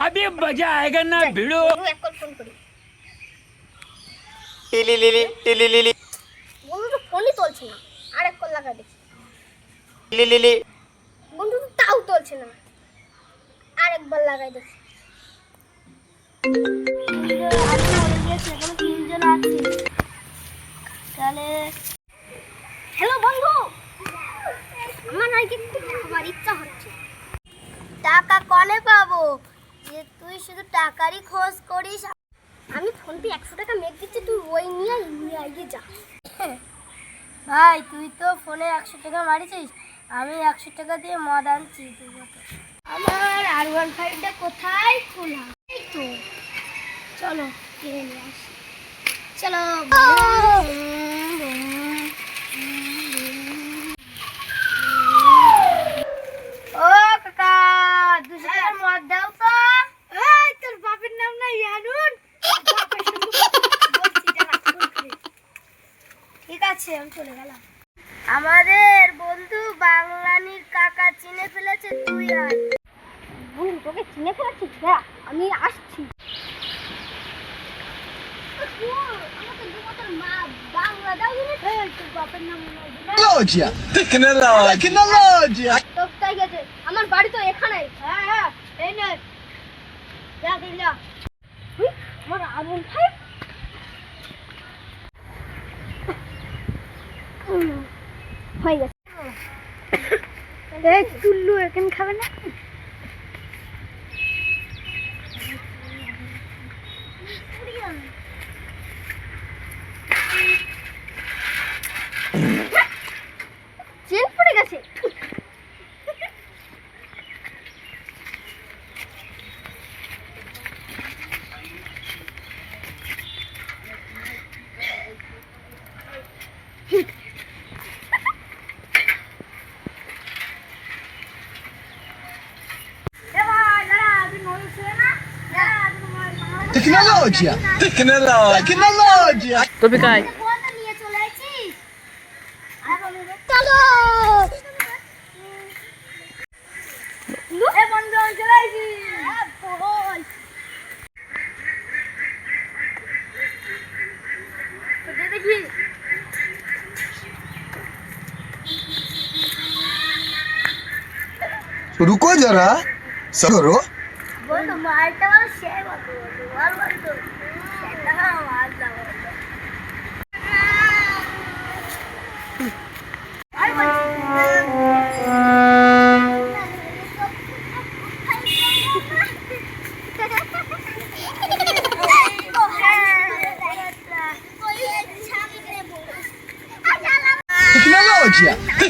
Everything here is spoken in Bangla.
अभी मजा आएगा ना भिड़ो। টিলি লিলি টিলি লিলি বন্ধু তো ফোনই তুলছে না, আরেক কল লাগা দেখি। টিলি লিলি বন্ধু তো তাও তুলছে না, আরেকবার লাগাই দেখি। তাহলে হ্যালো বন্ধু, আমার নাকি একটু খাবার ইচ্ছা হচ্ছে। টাকা কনে পাবো? যে তুই শুধু টাকারই খোঁজ করিস। আমি ফোন পে 100 টাকা মেক দিচ্ছি, তুই ওই নিয়ে আইয়ে যা। ভাই তুই তো ফোনে 100 টাকা মারিছিস, আমি 100 টাকা দিয়ে মদ আনছি। আমার R15টা কোথায় খোলা? এই তো, চলো কিনে নিয়ে আসি। চলো ও কাকা, 200 টাকার মদ দাও তো। এই তোর বাপের নাম না ইয়ানুন? ঠিক আছে, আমি চলে গেলাম। আমাদের বন্ধু বাংলানির কাকা চিনে ফেলেছে, তুই আয়। বন্ধু তোকে চিনে ফেলেছি, আমি আসছি। বাংলা দাও তোর বাপের নাম Tecnologia! Tecnologia! কোথায় গেছে? আমার বাড়ি তো এখানে। হ্যাঁ এই নে, যা দিলা। আমার আগুন খাই হয়ে গেছে। এই টুল্লু এখন খাবে না? চেন পড়ে গেছে। Tecnologia! Tecnologia! तो भी काय ফোনটা নিয়ে চলে আসিস। চলো এ বন্ধু, আমি চলে আসি। বল দে দেখি। रुको जरा सरो বন্ধু মালটা আমার শেয়ার কত বন্ধু, বল বন্ধু সেটা মাল দাও। Tecnologia!